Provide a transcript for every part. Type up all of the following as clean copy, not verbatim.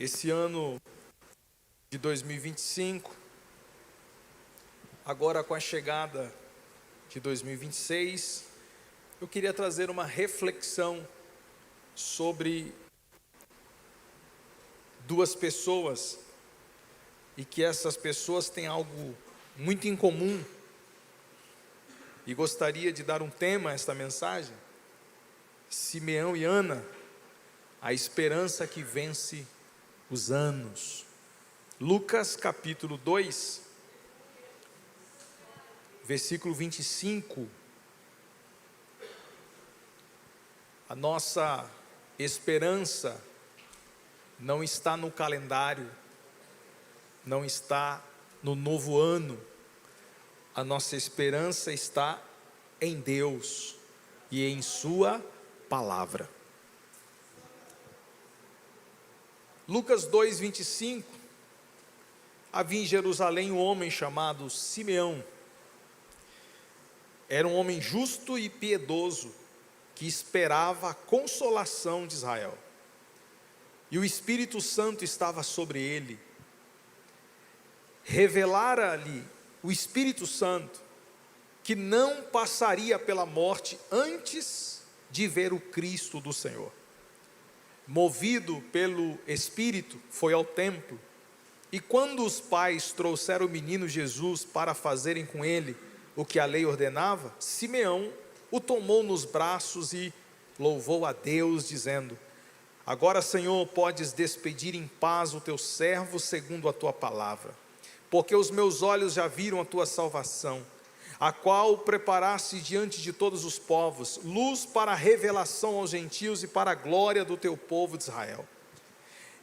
Esse ano de 2025, agora com a chegada de 2026, eu queria trazer uma reflexão sobre duas pessoas e que essas pessoas têm algo muito em comum, e gostaria de dar um tema a esta mensagem: Simeão e Ana, a esperança que vence os anos. Lucas capítulo 2, versículo 25. A nossa esperança não está no calendário, não está no novo ano. A nossa esperança está em Deus e em sua palavra. Lucas 2, 25. Havia em Jerusalém um homem chamado Simeão. Era um homem justo e piedoso, que esperava a consolação de Israel. E o Espírito Santo estava sobre ele. Revelara-lhe o Espírito Santo que não passaria pela morte antes de ver o Cristo do Senhor. Movido pelo Espírito, foi ao templo, e quando os pais trouxeram o menino Jesus para fazerem com ele o que a lei ordenava, Simeão o tomou nos braços e louvou a Deus, dizendo: Agora, Senhor, podes despedir em paz o teu servo segundo a tua palavra, porque os meus olhos já viram a tua salvação, a qual preparaste diante de todos os povos, luz para a revelação aos gentios e para a glória do teu povo de Israel.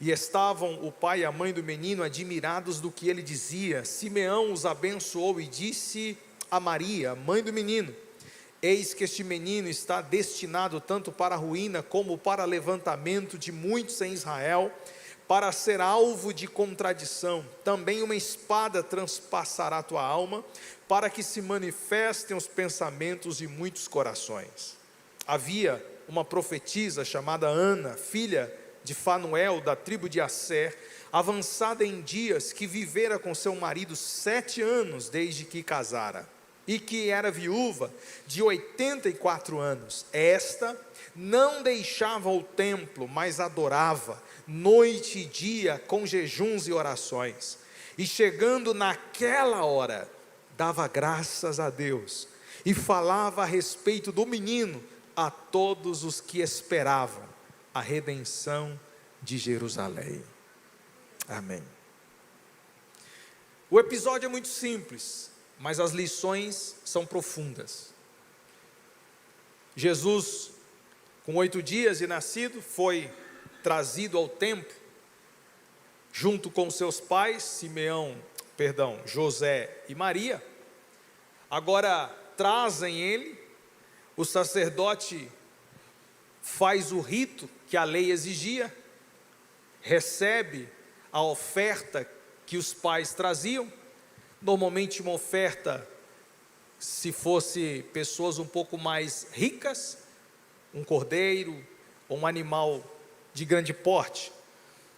E estavam o pai e a mãe do menino admirados do que ele dizia. Simeão os abençoou e disse a Maria, mãe do menino: Eis que este menino está destinado tanto para a ruína como para levantamento de muitos em Israel, para ser alvo de contradição. Também uma espada transpassará a tua alma, para que se manifestem os pensamentos de muitos corações. Havia uma profetisa chamada Ana, filha de Fanuel, da tribo de Asser, avançada em dias, que vivera com seu marido 7 anos desde que casara, e que era viúva de 84 anos. Esta não deixava o templo, mas adorava noite e dia com jejuns e orações. E chegando naquela hora, dava graças a Deus e falava a respeito do menino a todos os que esperavam a redenção de Jerusalém. Amém. O episódio é muito simples, mas as lições são profundas. Jesus, com 8 dias de nascido, foi trazido ao templo, junto com seus pais, José e Maria. Agora trazem ele, o sacerdote faz o rito que a lei exigia, recebe a oferta que os pais traziam, normalmente uma oferta, se fosse pessoas um pouco mais ricas, um cordeiro ou um animal de grande porte.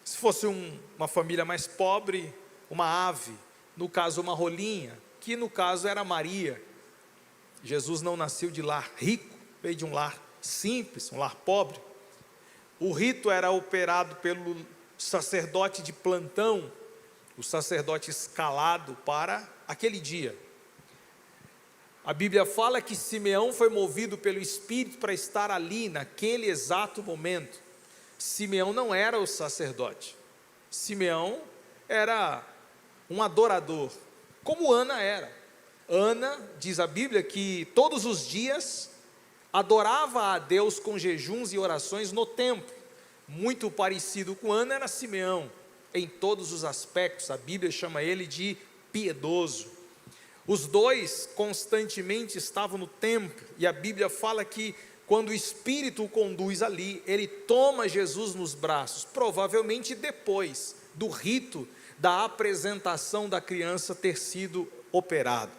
Se fosse uma família mais pobre, uma ave, no caso uma rolinha, que no caso era Maria. Jesus não nasceu de lar rico, veio de um lar simples, um lar pobre. O rito era operado pelo sacerdote de plantão, o sacerdote escalado para aquele dia. A Bíblia fala que Simeão foi movido pelo Espírito para estar ali naquele exato momento. Simeão não era o sacerdote, Simeão era um adorador, como Ana era. Ana, diz a Bíblia, que todos os dias adorava a Deus com jejuns e orações no templo. Muito parecido com Ana era Simeão, em todos os aspectos. A Bíblia chama ele de piedoso. Os dois constantemente estavam no templo, e a Bíblia fala que quando o Espírito o conduz ali, ele toma Jesus nos braços, provavelmente depois do rito da apresentação da criança ter sido operado.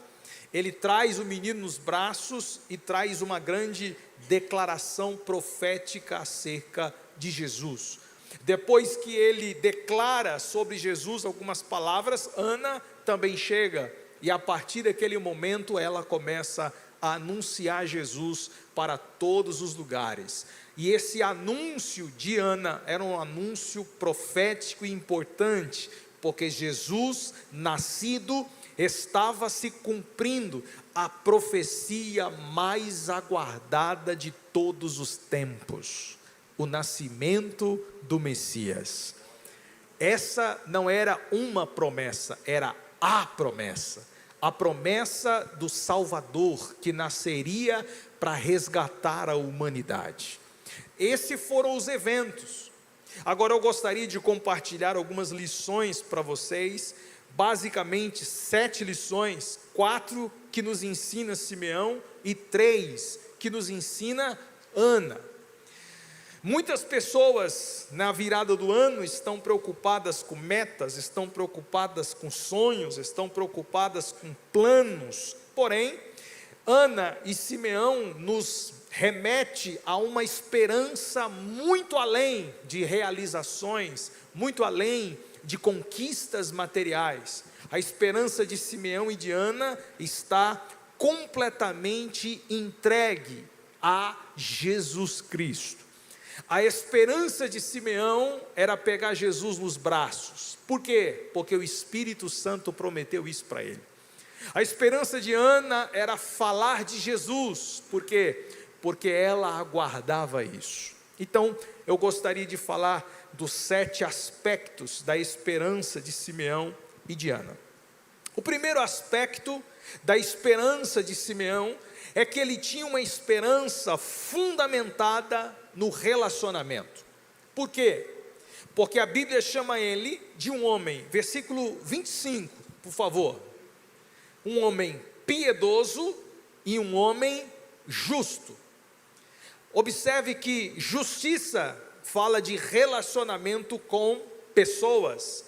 Ele traz o menino nos braços e traz uma grande declaração profética acerca de Jesus. Depois que ele declara sobre Jesus algumas palavras, Ana também chega, e a partir daquele momento ela começa a anunciar Jesus para todos os lugares. E esse anúncio de Ana era um anúncio profético e importante, porque Jesus, nascido, estava se cumprindo a profecia mais aguardada de todos os tempos, o nascimento do Messias. Essa não era uma promessa, era a promessa do Salvador, que nasceria para resgatar a humanidade. Esses foram os eventos. Agora eu gostaria de compartilhar algumas lições para vocês, basicamente 7 lições, 4 que nos ensina Simeão e 3 que nos ensina Ana. Muitas pessoas na virada do ano estão preocupadas com metas, estão preocupadas com sonhos, estão preocupadas com planos. Porém, Ana e Simeão nos remete a uma esperança muito além de realizações, muito além de conquistas materiais. A esperança de Simeão e de Ana está completamente entregue a Jesus Cristo. A esperança de Simeão era pegar Jesus nos braços. Por quê? Porque o Espírito Santo prometeu isso para ele. A esperança de Ana era falar de Jesus. Por quê? Porque ela aguardava isso. Então, eu gostaria de falar dos 7 aspectos da esperança de Simeão e de Ana. O primeiro aspecto da esperança de Simeão é que ele tinha uma esperança fundamentada no relacionamento. Por quê? Porque a Bíblia chama ele de um homem, versículo 25, por favor, um homem piedoso e um homem justo. Observe que justiça fala de relacionamento com pessoas,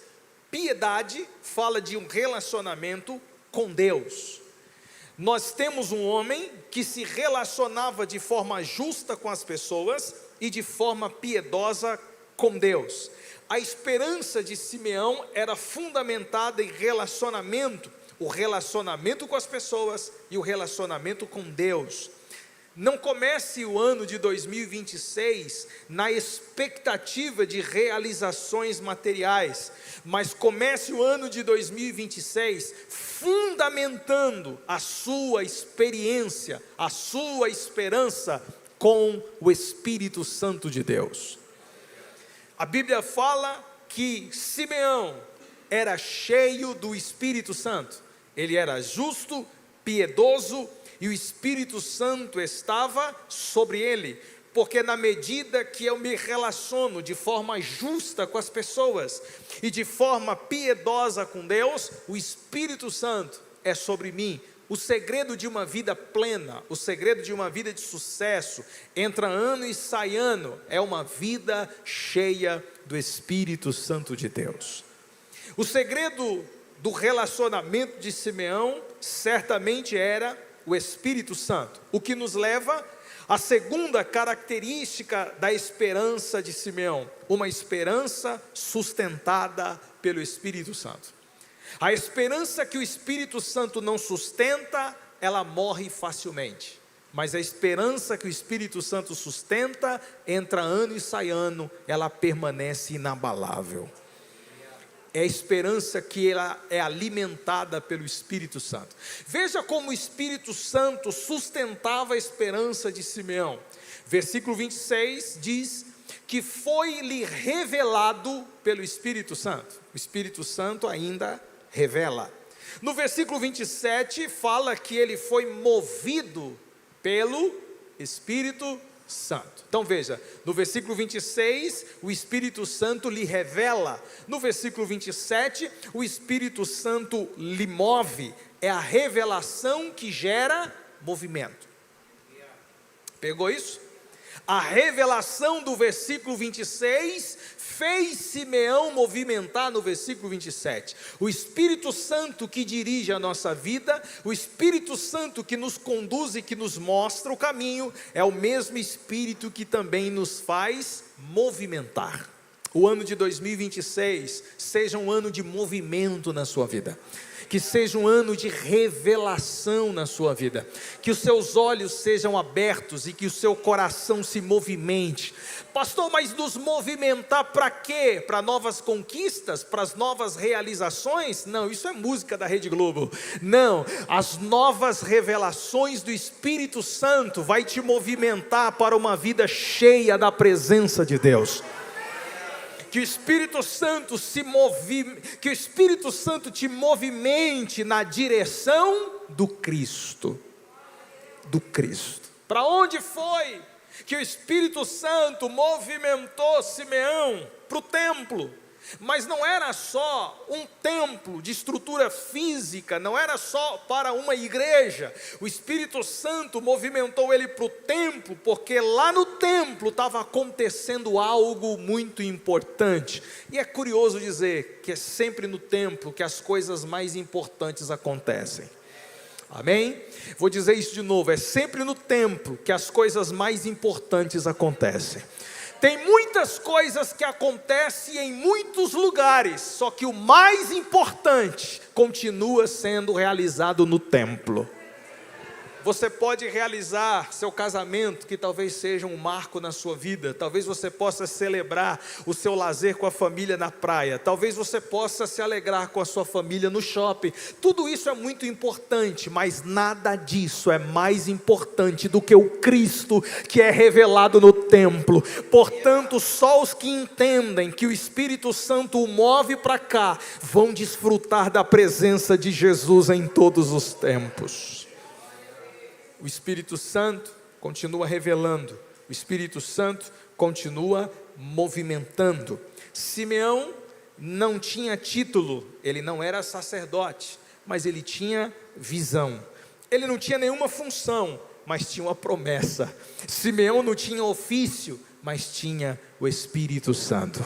piedade fala de um relacionamento com Deus. Nós temos um homem que se relacionava de forma justa com as pessoas e de forma piedosa com Deus. A esperança de Simeão era fundamentada em relacionamento, o relacionamento com as pessoas e o relacionamento com Deus. Não comece o ano de 2026 na expectativa de realizações materiais, mas comece o ano de 2026 fundamentando a sua experiência, a sua esperança com o Espírito Santo de Deus. A Bíblia fala que Simeão era cheio do Espírito Santo. Ele era justo, piedoso, e o Espírito Santo estava sobre ele, porque na medida que eu me relaciono de forma justa com as pessoas e de forma piedosa com Deus, o Espírito Santo é sobre mim. O segredo de uma vida plena, o segredo de uma vida de sucesso, entra ano e sai ano, é uma vida cheia do Espírito Santo de Deus. O segredo do relacionamento de Simeão certamente era o Espírito Santo, o que nos leva à segunda característica da esperança de Simeão, uma esperança sustentada pelo Espírito Santo. A esperança que o Espírito Santo não sustenta, ela morre facilmente, mas a esperança que o Espírito Santo sustenta, entra ano e sai ano, ela permanece inabalável. É a esperança que ela é alimentada pelo Espírito Santo. Veja como o Espírito Santo sustentava a esperança de Simeão. Versículo 26 diz que foi-lhe revelado pelo Espírito Santo. O Espírito Santo ainda revela. No versículo 27 fala que ele foi movido pelo Espírito Santo. Então veja, no versículo 26, o Espírito Santo lhe revela. No versículo 27, o Espírito Santo lhe move. É a revelação que gera movimento. Pegou isso? A revelação do versículo 26 fez Simeão movimentar no versículo 27. O Espírito Santo que dirige a nossa vida, o Espírito Santo que nos conduz e que nos mostra o caminho, é o mesmo Espírito que também nos faz movimentar. o ano de 2026 seja um ano de movimento na sua vida, que seja um ano de revelação na sua vida, que os seus olhos sejam abertos e que o seu coração se movimente. Pastor, mas nos movimentar para quê? Para novas conquistas? Para as novas realizações? Não, isso é música da Rede Globo. Não, as novas revelações do Espírito Santo vai te movimentar para uma vida cheia da presença de Deus. Que o Espírito Santo que o Espírito Santo te movimente na direção do Cristo. Do Cristo. Para onde foi que o Espírito Santo movimentou Simeão? Para o templo. Mas não era só um templo de estrutura física, não era só para uma igreja. O Espírito Santo movimentou ele para o templo, porque lá no templo estava acontecendo algo muito importante. E é curioso dizer que é sempre no templo que as coisas mais importantes acontecem. Amém? Vou dizer isso de novo, é sempre no templo que as coisas mais importantes acontecem. Tem muitas coisas que acontecem em muitos lugares, só que o mais importante continua sendo realizado no templo. Você pode realizar seu casamento, que talvez seja um marco na sua vida. Talvez você possa celebrar o seu lazer com a família na praia. Talvez você possa se alegrar com a sua família no shopping. Tudo isso é muito importante, mas nada disso é mais importante do que o Cristo que é revelado no templo. Portanto, só os que entendem que o Espírito Santo o move para cá, vão desfrutar da presença de Jesus em todos os tempos. O Espírito Santo continua revelando, o Espírito Santo continua movimentando. Simeão não tinha título, ele não era sacerdote, mas ele tinha visão. Ele não tinha nenhuma função, mas tinha uma promessa. Simeão não tinha ofício, mas tinha o Espírito Santo.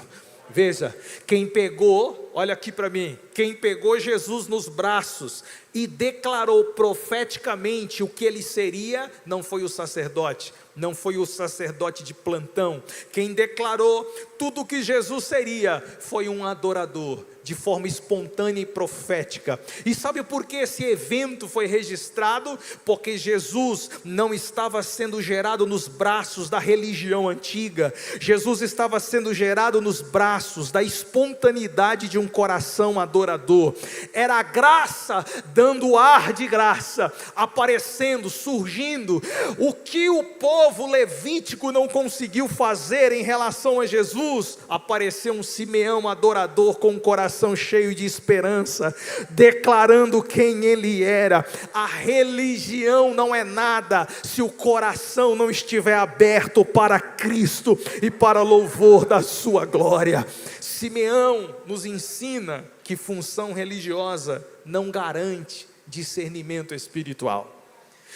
Veja, quem pegou, olha aqui para mim, quem pegou Jesus nos braços e declarou profeticamente o que ele seria, não foi o sacerdote, não foi o sacerdote de plantão. Quem declarou tudo o que Jesus seria, foi um adorador, de forma espontânea e profética. E sabe por que esse evento foi registrado? Porque Jesus não estava sendo gerado nos braços da religião antiga. Jesus estava sendo gerado nos braços da espontaneidade de um coração adorador. Era a graça dando ar de graça, aparecendo, surgindo. O que o povo levítico não conseguiu fazer em relação a Jesus, apareceu um Simeão adorador com um coração cheio de esperança, declarando quem ele era. A religião não é nada se o coração não estiver aberto para Cristo e para louvor da sua glória. Simeão nos ensina que função religiosa não garante discernimento espiritual.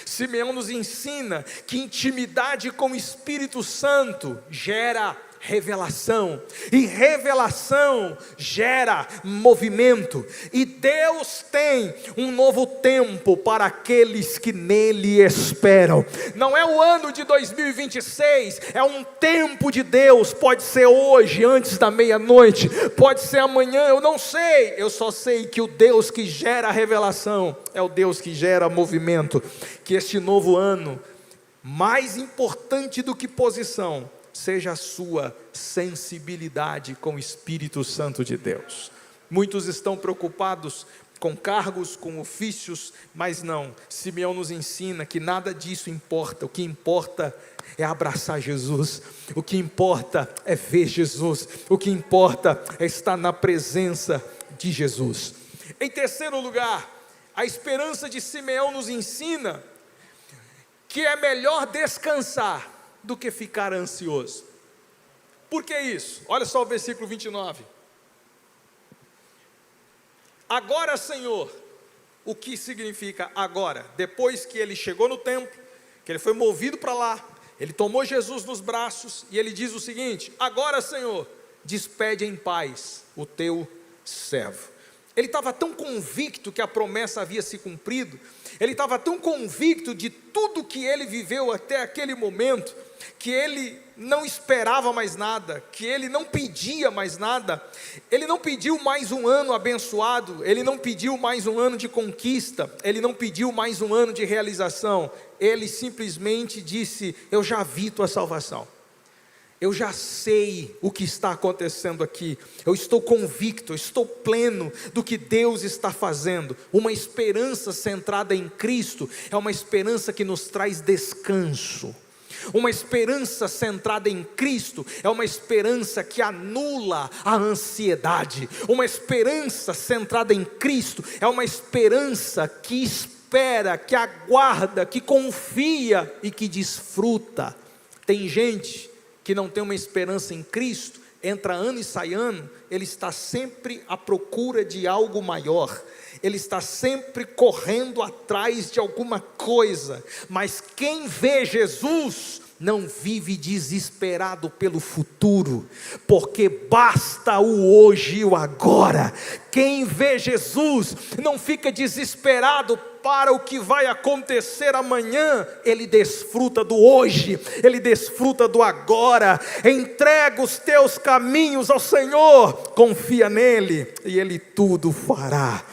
Simeão nos ensina que intimidade com o Espírito Santo gera revelação, e revelação gera movimento, e Deus tem um novo tempo para aqueles que nele esperam. Não é o ano de 2026, é um tempo de Deus. Pode ser hoje, antes da meia-noite, pode ser amanhã, eu não sei. Eu só sei que o Deus que gera revelação é o Deus que gera movimento. Que este novo ano, mais importante do que posição, seja a sua sensibilidade com o Espírito Santo de Deus. Muitos estão preocupados com cargos, com ofícios, mas não. Simeão nos ensina que nada disso importa. O que importa é abraçar Jesus. O que importa é ver Jesus. O que importa é estar na presença de Jesus. Em terceiro lugar, a esperança de Simeão nos ensina que é melhor descansar do que ficar ansioso. Por que isso? Olha só o versículo 29. Agora, Senhor, o que significa agora? Depois que ele chegou no templo, que ele foi movido para lá, ele tomou Jesus nos braços e ele diz o seguinte: agora, Senhor, despede em paz o teu servo. Ele estava tão convicto que a promessa havia se cumprido, ele estava tão convicto de tudo que ele viveu até aquele momento, que ele não esperava mais nada, que ele não pedia mais nada. Ele não pediu mais um ano abençoado, ele não pediu mais um ano de conquista, ele não pediu mais um ano de realização. Ele simplesmente disse: eu já vi tua salvação, eu já sei o que está acontecendo aqui, eu estou convicto, eu estou pleno do que Deus está fazendo. Uma esperança centrada em Cristo é uma esperança que nos traz descanso. Uma esperança centrada em Cristo é uma esperança que anula a ansiedade. Uma esperança centrada em Cristo é uma esperança que espera, que aguarda, que confia e que desfruta. Tem gente que não tem uma esperança em Cristo, entra ano e sai ano, ele está sempre à procura de algo maior, ele está sempre correndo atrás de alguma coisa. Mas quem vê Jesus não vive desesperado pelo futuro, porque basta o hoje e o agora. Quem vê Jesus não fica desesperado para o que vai acontecer amanhã, ele desfruta do hoje, ele desfruta do agora. Entrega os teus caminhos ao Senhor, confia nele e ele tudo fará.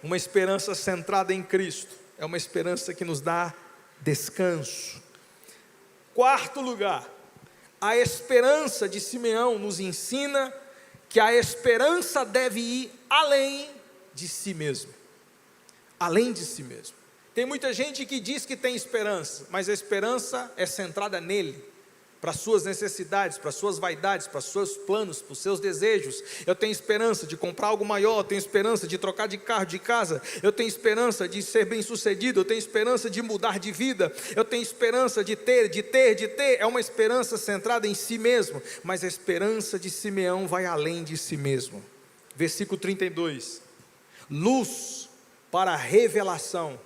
Uma esperança centrada em Cristo é uma esperança que nos dá descanso. Quarto lugar, a esperança de Simeão nos ensina que a esperança deve ir além de si mesmo. Além de si mesmo. Tem muita gente que diz que tem esperança, mas a esperança é centrada nele, para as suas necessidades, para as suas vaidades, para os seus planos, para os seus desejos. Eu tenho esperança de comprar algo maior, eu tenho esperança de trocar de carro, de casa, eu tenho esperança de ser bem sucedido, eu tenho esperança de mudar de vida, eu tenho esperança de ter, é uma esperança centrada em si mesmo. Mas a esperança de Simeão vai além de si mesmo. Versículo 32, luz para a revelação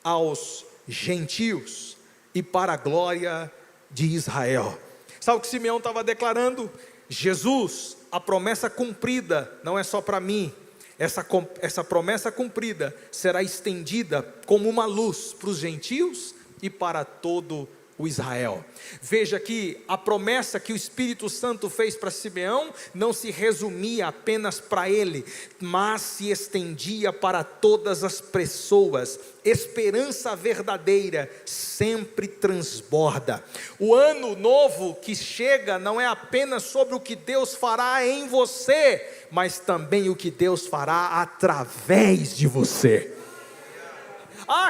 aos gentios e para a glória de Israel. Sabe o que Simeão estava declarando? Jesus, a promessa cumprida não é só para mim, essa promessa cumprida será estendida como uma luz para os gentios e para todo o Israel. Veja que a promessa que o Espírito Santo fez para Simeão não se resumia apenas para ele, mas se estendia para todas as pessoas. Esperança verdadeira sempre transborda. O ano novo que chega não é apenas sobre o que Deus fará em você, mas também o que Deus fará através de você.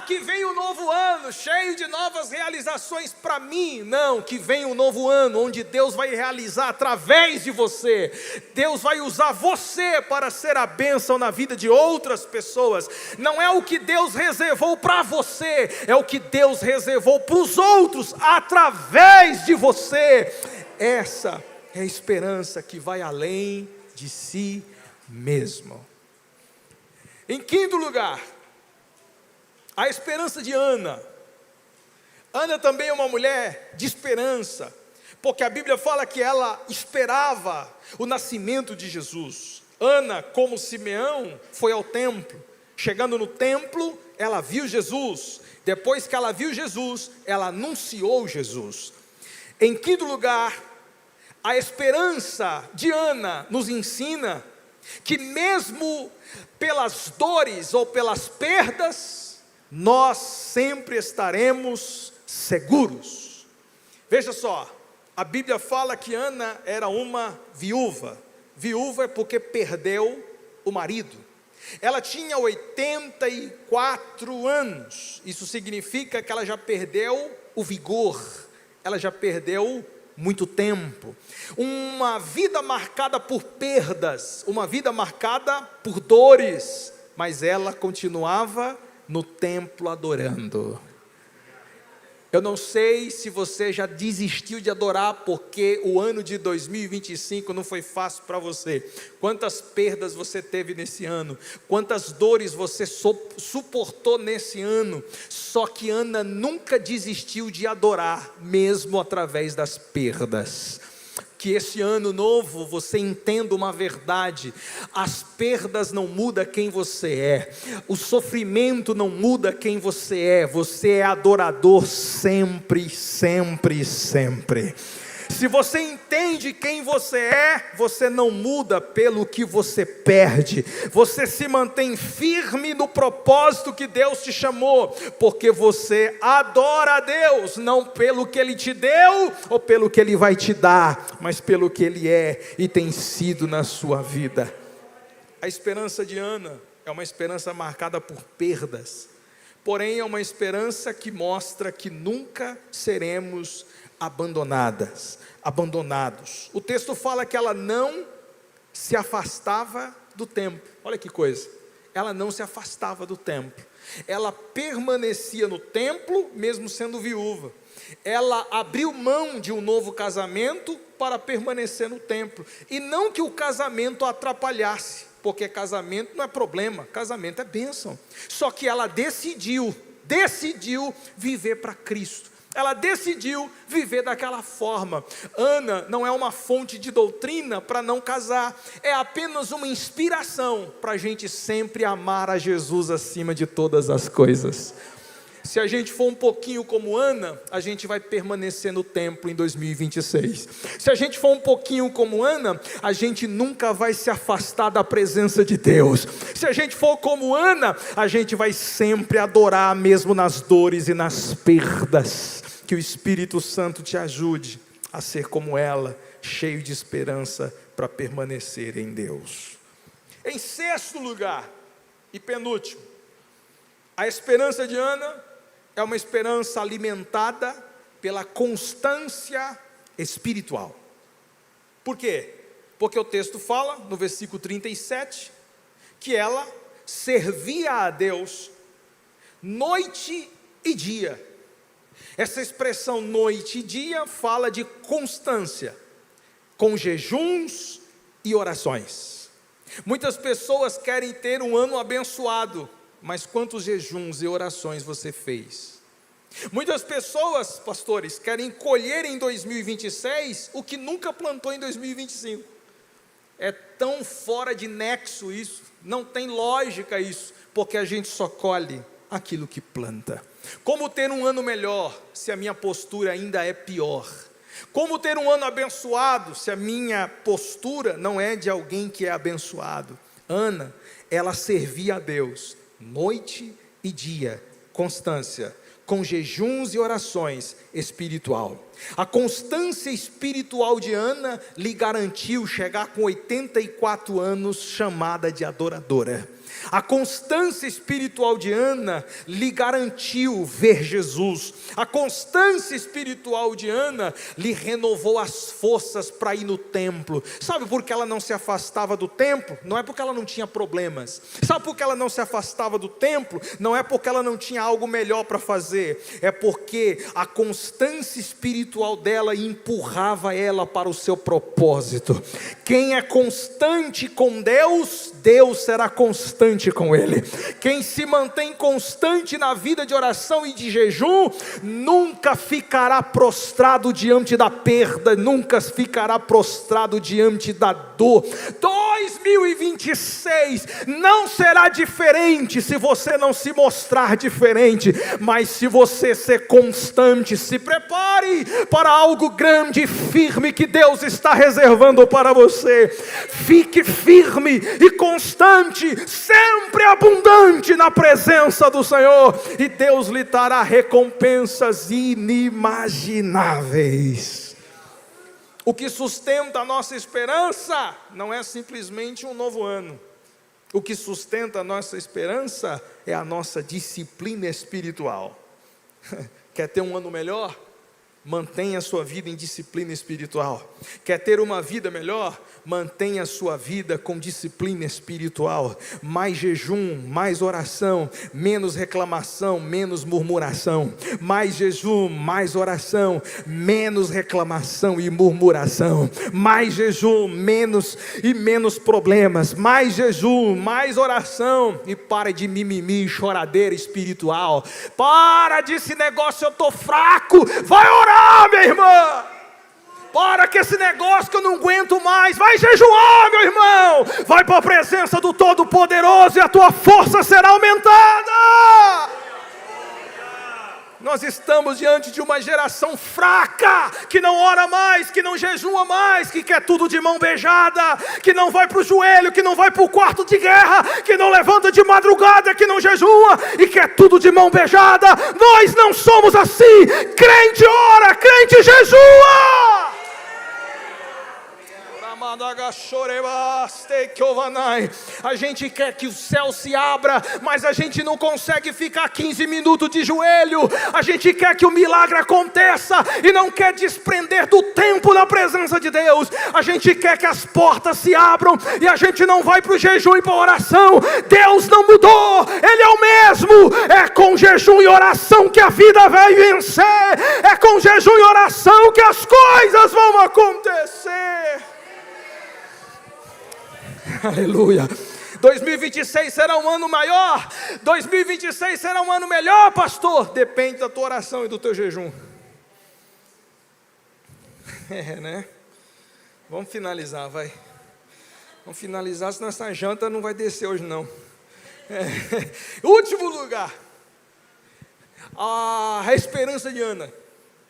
Que vem um novo ano, cheio de novas realizações para mim. Não, que vem um novo ano, onde Deus vai realizar através de você. Deus vai usar você para ser a bênção na vida de outras pessoas. Não é o que Deus reservou para você, é o que Deus reservou para os outros, através de você. Essa é a esperança que vai além de si mesmo. Em quinto lugar, a esperança de Ana. Ana também é uma mulher de esperança, porque a Bíblia fala que ela esperava o nascimento de Jesus. Ana, como Simeão, foi ao templo. Chegando no templo, ela viu Jesus. Depois que ela viu Jesus, ela anunciou Jesus. Em quinto lugar, a esperança de Ana nos ensina que mesmo pelas dores ou pelas perdas, nós sempre estaremos seguros. Veja só, a Bíblia fala que Ana era uma viúva. Viúva é porque perdeu o marido. Ela tinha 84 anos. Isso significa que ela já perdeu o vigor. Ela já perdeu muito tempo. Uma vida marcada por perdas, uma vida marcada por dores, mas ela continuava no templo adorando. Eu não sei se você já desistiu de adorar porque o ano de 2025 não foi fácil para você. Quantas perdas você teve nesse ano, quantas dores você suportou nesse ano. Só que Ana nunca desistiu de adorar, mesmo através das perdas. que esse ano novo você entenda uma verdade: as perdas não mudam quem você é, o sofrimento não muda quem você é adorador sempre, sempre, sempre. Se você entende quem você não muda pelo que você perde, você se mantém firme no propósito que Deus te chamou, porque você adora a Deus, não pelo que Ele te deu, ou pelo que Ele vai te dar, mas pelo que Ele é e tem sido na sua vida. A esperança de Ana é uma esperança marcada por perdas, porém é uma esperança que mostra que nunca seremos abandonados. O texto fala que ela não se afastava do templo. Olha que coisa, ela não se afastava do templo, ela permanecia no templo mesmo sendo viúva. Ela abriu mão de um novo casamento para permanecer no templo, e não que o casamento atrapalhasse, porque casamento não é problema, casamento é bênção. Só que ela decidiu viver para Cristo. Ela decidiu viver daquela forma. Ana não é uma fonte de doutrina para não casar, é apenas uma inspiração para a gente sempre amar a Jesus acima de todas as coisas. Se a gente for um pouquinho como Ana, a gente vai permanecer no templo em 2026. Se a gente for um pouquinho como Ana, a gente nunca vai se afastar da presença de Deus. Se a gente for como Ana, a gente vai sempre adorar mesmo nas dores e nas perdas. Que o Espírito Santo te ajude a ser como ela, cheio de esperança para permanecer em Deus. Em sexto lugar e penúltimo, a esperança de Ana é uma esperança alimentada pela constância espiritual. Por quê? Porque o texto fala, no versículo 37, que ela servia a Deus noite e dia. Essa expressão noite e dia fala de constância, com jejuns e orações. Muitas pessoas querem ter um ano abençoado, mas quantos jejuns e orações você fez? Muitas pessoas, pastores, querem colher em 2026 o que nunca plantou em 2025. É tão fora de nexo isso, não tem lógica isso, porque a gente só colhe aquilo que planta. Como ter um ano melhor se a minha postura ainda é pior? Como ter um ano abençoado se a minha postura não é de alguém que é abençoado? Ana, ela servia a Deus noite e dia, constância, com jejuns e orações espiritual. A constância espiritual de Ana lhe garantiu chegar com 84 anos chamada de adoradora. A constância espiritual de Ana lhe garantiu ver Jesus. A constância espiritual de Ana lhe renovou as forças para ir no templo. Sabe por que ela não se afastava do templo? Não é porque ela não tinha problemas. Sabe por que ela não se afastava do templo? Não é porque ela não tinha algo melhor para fazer. É porque a constância espiritual dela empurrava ela para o seu propósito. Quem é constante com Deus, Deus será constante com ele. Quem se mantém constante na vida de oração e de jejum, nunca ficará prostrado diante da perda, nunca ficará prostrado diante da dor. 2026 não será diferente se você não se mostrar diferente, mas se você ser constante. Se prepare para algo grande e firme que Deus está reservando para você. Fique firme e constante, sempre abundante na presença do Senhor, e Deus lhe dará recompensas inimagináveis. O que sustenta a nossa esperança não é simplesmente um novo ano. O que sustenta a nossa esperança é a nossa disciplina espiritual. Quer ter um ano melhor? Mantenha a sua vida em disciplina espiritual. Quer ter uma vida melhor? Mantenha a sua vida com disciplina espiritual. Mais jejum, mais oração, menos reclamação, menos murmuração. Mais jejum, mais oração, menos reclamação e murmuração. Mais jejum, menos problemas. Mais jejum, mais oração. E para de mimimi e choradeira espiritual. Para desse negócio, eu estou fraco. Vai orar, minha irmã. Para que esse negócio que eu não aguento mais, vai jejuar, meu irmão, vai para a presença do Todo-Poderoso e a tua força será aumentada. Nós estamos diante de uma geração fraca, que não ora mais, que não jejua mais, que quer tudo de mão beijada, que não vai para o joelho, que não vai para o quarto de guerra, que não levanta de madrugada, que não jejua e quer tudo de mão beijada. Nós não somos assim. Crente ora, crente jejua. A gente quer que o céu se abra, mas a gente não consegue ficar 15 minutos de joelho. A gente quer que o milagre aconteça e não quer desprender do tempo na presença de Deus. A gente quer que as portas se abram e a gente não vai para o jejum e para a oração. Deus não mudou, Ele é o mesmo. É com jejum e oração que a vida vai vencer. É com jejum e oração que as coisas vão acontecer. Aleluia. 2026 será um ano maior. 2026 será um ano melhor, pastor. Depende da tua oração e do teu jejum. Né? Vamos finalizar, vai. Vamos finalizar, senão essa janta não vai descer hoje não. Último lugar. A esperança de Ana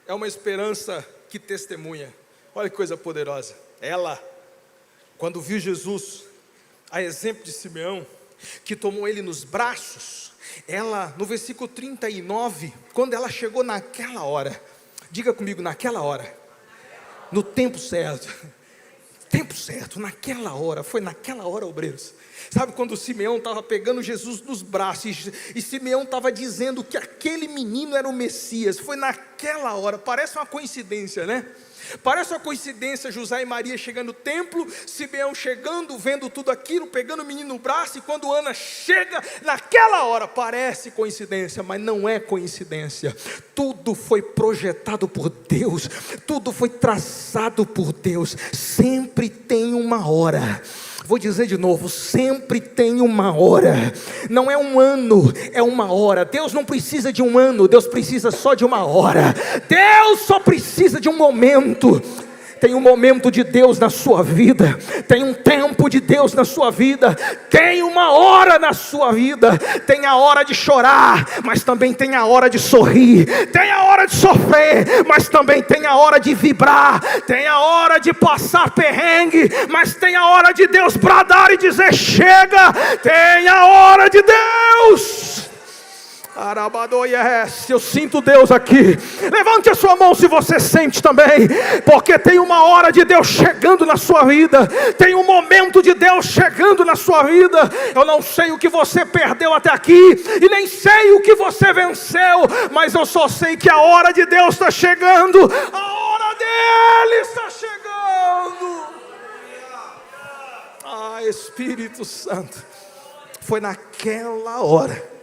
é uma esperança que testemunha. Olha que coisa poderosa. Ela, quando viu Jesus, a exemplo de Simeão, que tomou ele nos braços, ela, no versículo 39, quando ela chegou naquela hora, diga comigo, naquela hora, no tempo certo, naquela hora, foi naquela hora, obreiros. Sabe quando Simeão estava pegando Jesus nos braços e Simeão estava dizendo que aquele menino era o Messias, foi naquela hora. Parece uma coincidência, né? Parece uma coincidência, José e Maria chegando no templo, Simeão chegando, vendo tudo aquilo, pegando o menino no braço, e quando Ana chega, naquela hora, parece coincidência, mas não é coincidência. Tudo foi projetado por Deus, tudo foi traçado por Deus. Sempre tem uma hora. Vou dizer de novo, sempre tem uma hora. Não é um ano, é uma hora. Deus não precisa de um ano, Deus precisa só de uma hora. Deus só precisa de um momento. Tem um momento de Deus na sua vida, tem um tempo de Deus na sua vida, tem uma hora na sua vida. Tem a hora de chorar, mas também tem a hora de sorrir. Tem a hora de sofrer, mas também tem a hora de vibrar. Tem a hora de passar perrengue, mas tem a hora de Deus bradar e dizer chega. Tem a hora de Deus. Eu sinto Deus aqui. Levante a sua mão se você sente também, porque tem uma hora de Deus chegando na sua vida, tem um momento de Deus chegando na sua vida. Eu não sei o que você perdeu até aqui, e nem sei o que você venceu, mas eu só sei que a hora de Deus está chegando. A hora dele está chegando. Espírito Santo. Foi naquela hora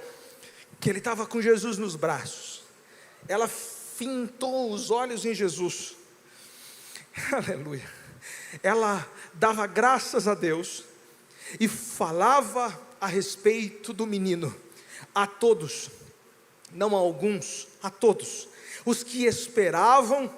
que ele estava com Jesus nos braços, ela fintou os olhos em Jesus, aleluia, ela dava graças a Deus, e falava a respeito do menino, a todos, não a alguns, a todos, os que esperavam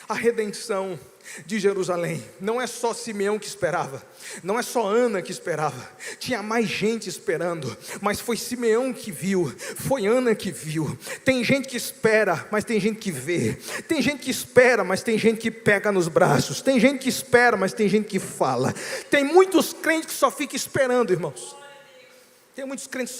a redenção de Jerusalém. Não é só Simeão que esperava, não é só Ana que esperava, tinha mais gente esperando, mas foi Simeão que viu, foi Ana que viu. Tem gente que espera, mas tem gente que vê. Tem gente que espera, mas tem gente que pega nos braços. Tem gente que espera, mas tem gente que fala. Tem muitos crentes que só ficam esperando, irmãos. Tem muitos crentes que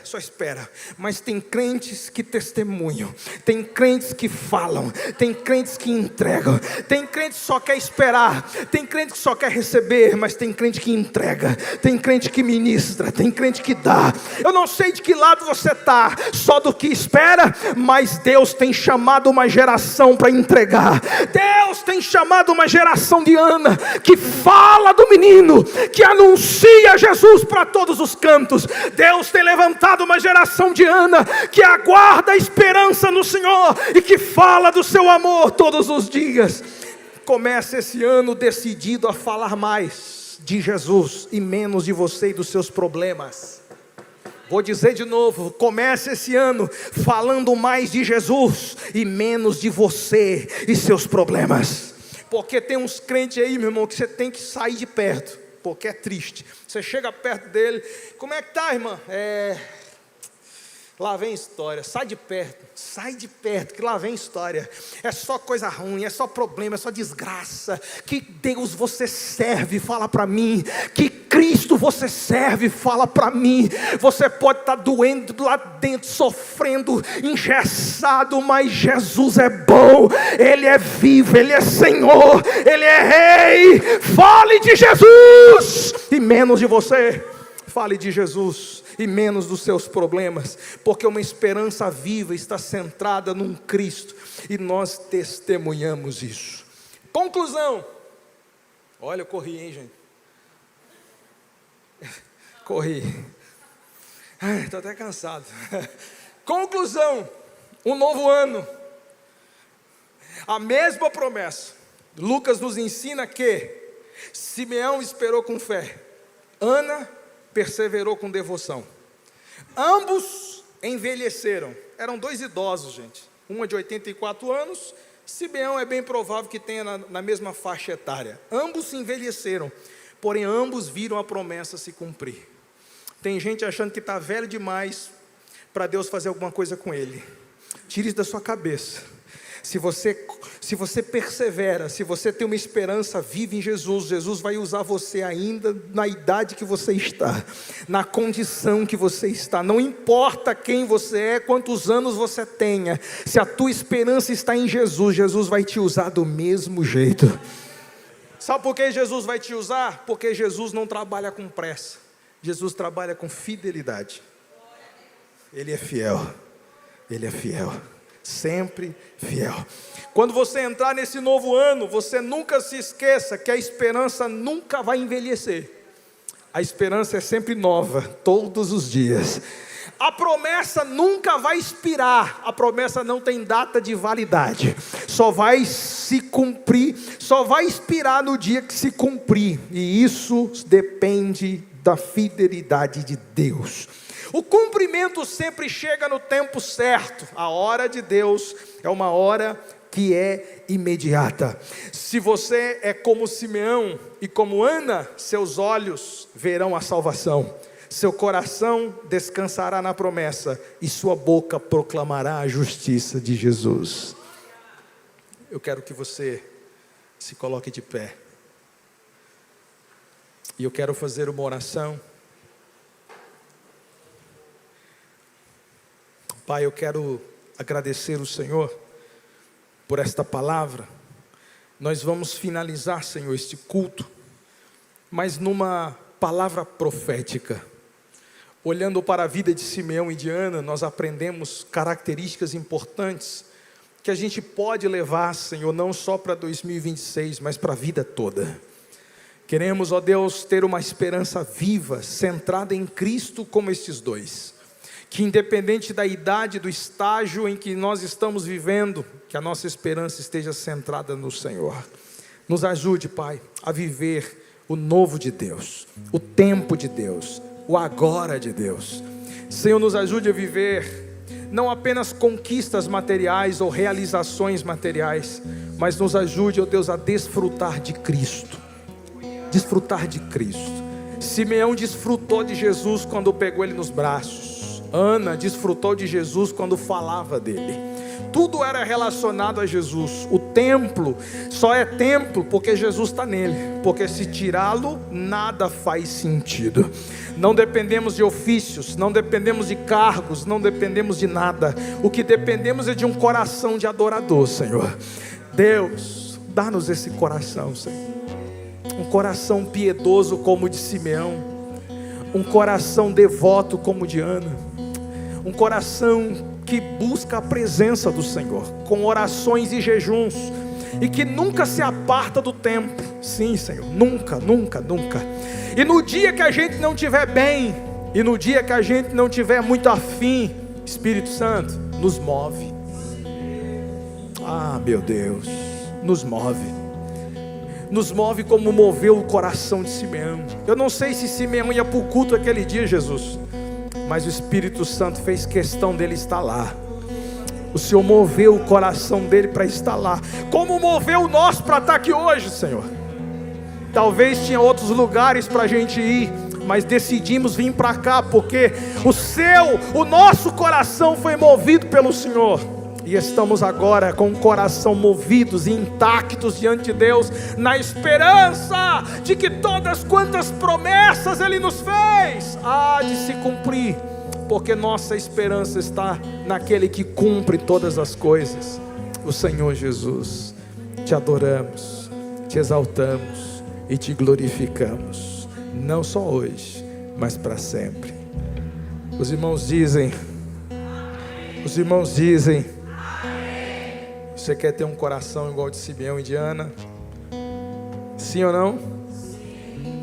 só espera, mas tem crentes que testemunham, tem crentes que falam, tem crentes que entregam, tem crente que só quer esperar, tem crente que só quer receber, mas tem crente que entrega, tem crente que ministra, tem crente que dá. Eu não sei de que lado você está, só do que espera, mas Deus tem chamado uma geração para entregar. Deus tem chamado uma geração de Ana, que fala do menino, que anuncia Jesus para todos os cantos. Deus tem levantado uma geração de Ana, que aguarda a esperança no Senhor, e que fala do seu amor todos os dias. Comece esse ano decidido a falar mais de Jesus e menos de você e dos seus problemas. Vou dizer de novo, comece esse ano falando mais de Jesus e menos de você e seus problemas. Porque tem uns crentes aí, meu irmão, que você tem que sair de perto, porque é triste. Você chega perto dele, como é que tá, irmã? Lá vem história, sai de perto, que lá vem história. É só coisa ruim, é só problema, é só desgraça. Que Deus você serve, fala para mim. Que Cristo você serve, fala para mim. Você pode estar doendo lá dentro, sofrendo, engessado, mas Jesus é bom, Ele é vivo, Ele é Senhor, Ele é Rei. Fale de Jesus, e menos de você. Fale de Jesus e menos dos seus problemas, porque uma esperança viva está centrada num Cristo, e nós testemunhamos isso. Conclusão. Olha, eu corri, hein, gente? Corri. Estou até cansado. Conclusão. Um novo ano. A mesma promessa. Lucas nos ensina que Simeão esperou com fé, Ana perseverou com devoção. Ambos envelheceram. Eram dois idosos, gente. Uma de 84 anos. Simeão é bem provável que tenha na mesma faixa etária. Ambos envelheceram, porém ambos viram a promessa se cumprir. Tem gente achando que está velho demais para Deus fazer alguma coisa com ele. Tire isso da sua cabeça. Se você persevera, se você tem uma esperança viva em Jesus, Jesus vai usar você ainda na idade que você está, na condição que você está. Não importa quem você é, quantos anos você tenha, se a tua esperança está em Jesus, Jesus vai te usar do mesmo jeito. Sabe por que Jesus vai te usar? Porque Jesus não trabalha com pressa, Jesus trabalha com fidelidade. Ele é fiel, Ele é fiel, sempre fiel. Quando você entrar nesse novo ano, você nunca se esqueça que a esperança nunca vai envelhecer. A esperança é sempre nova, todos os dias. A promessa nunca vai expirar. A promessa não tem data de validade. Só vai se cumprir, só vai expirar no dia que se cumprir. E isso depende da fidelidade de Deus. O cumprimento sempre chega no tempo certo. A hora de Deus é uma hora que é imediata. Se você é como Simeão e como Ana, seus olhos verão a salvação, seu coração descansará na promessa, e sua boca proclamará a justiça de Jesus. Eu quero que você se coloque de pé, e eu quero fazer uma oração. Pai, eu quero agradecer o Senhor por esta palavra. Nós vamos finalizar, Senhor, este culto, mas numa palavra profética. Olhando para a vida de Simeão e de Ana, nós aprendemos características importantes que a gente pode levar, Senhor, não só para 2026, mas para a vida toda. Queremos, ó Deus, ter uma esperança viva, centrada em Cristo, como estes dois. Que independente da idade, do estágio em que nós estamos vivendo, que a nossa esperança esteja centrada no Senhor. Nos ajude, Pai, a viver o novo de Deus, o tempo de Deus, o agora de Deus. Senhor, nos ajude a viver não apenas conquistas materiais ou realizações materiais, mas nos ajude, ó Deus, a desfrutar de Cristo. Desfrutar de Cristo. Simeão desfrutou de Jesus quando pegou ele nos braços. Ana desfrutou de Jesus quando falava dele. Tudo era relacionado a Jesus. O templo só é templo porque Jesus está nele. Porque se tirá-lo, nada faz sentido. Não dependemos de ofícios, não dependemos de cargos, não dependemos de nada. O que dependemos é de um coração de adorador, Senhor. Deus, dá-nos esse coração, Senhor. Um coração piedoso como o de Simeão. Um coração devoto como o de Ana. Um coração que busca a presença do Senhor, com orações e jejuns, e que nunca se aparta do templo. Sim, Senhor, nunca, nunca, nunca. E no dia que a gente não estiver bem, e no dia que a gente não estiver muito afim, Espírito Santo, nos move. Ah, meu Deus, nos move. Nos move como moveu o coração de Simeão. Eu não sei se Simeão ia para o culto aquele dia, Jesus, mas o Espírito Santo fez questão dele estar lá. O Senhor moveu o coração dele para estar lá. como moveu nós para estar aqui hoje, Senhor. Talvez tinha outros lugares para a gente ir, mas decidimos vir para cá, porque o nosso coração foi movido pelo Senhor. E estamos agora com o coração movidos e intactos diante de Deus, na esperança de que todas quantas promessas Ele nos fez, há de se cumprir, porque nossa esperança está naquele que cumpre todas as coisas, o Senhor Jesus. Te adoramos, te exaltamos e te glorificamos, não só hoje, mas para sempre. Os irmãos dizem, você quer ter um coração igual de Simeão e de Ana? Sim ou não?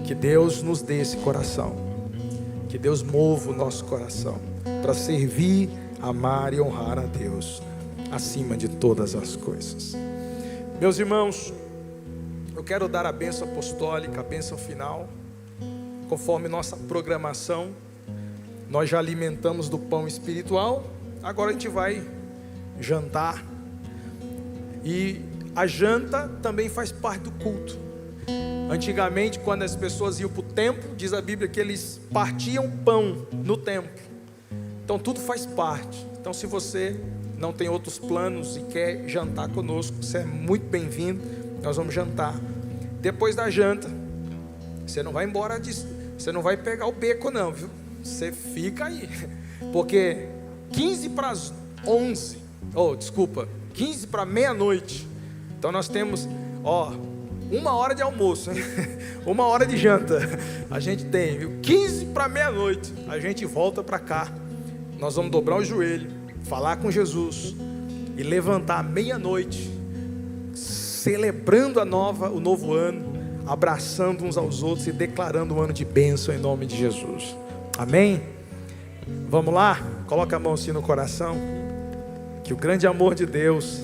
Que Deus nos dê esse coração, que Deus mova o nosso coração para servir, amar e honrar a Deus acima de todas as coisas. Meus irmãos, eu quero dar a bênção apostólica, a bênção final, conforme nossa programação. Nós já alimentamos do pão espiritual, agora a gente vai jantar. E a janta também faz parte do culto. Antigamente, quando as pessoas iam para o templo, diz a Bíblia que eles partiam pão no templo. Então tudo faz parte. Então se você não tem outros planos e quer jantar conosco, você é muito bem-vindo. Nós vamos jantar. Depois da janta, você não vai embora, você não vai pegar o beco não, viu? Você fica aí, porque 15 para as 11, 15 para meia-noite. Então nós temos, 1 hora de almoço, 1 hora de janta. A gente tem, viu? 15 para meia-noite. A gente volta para cá. Nós vamos dobrar o joelho, falar com Jesus e levantar à meia-noite, celebrando o novo ano, abraçando uns aos outros e declarando um ano de bênção em nome de Jesus. Amém? Vamos lá? Coloca a mão assim no coração. Que o grande amor de Deus,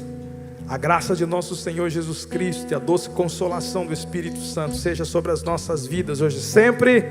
a graça de nosso Senhor Jesus Cristo e a doce consolação do Espírito Santo seja sobre as nossas vidas hoje e sempre.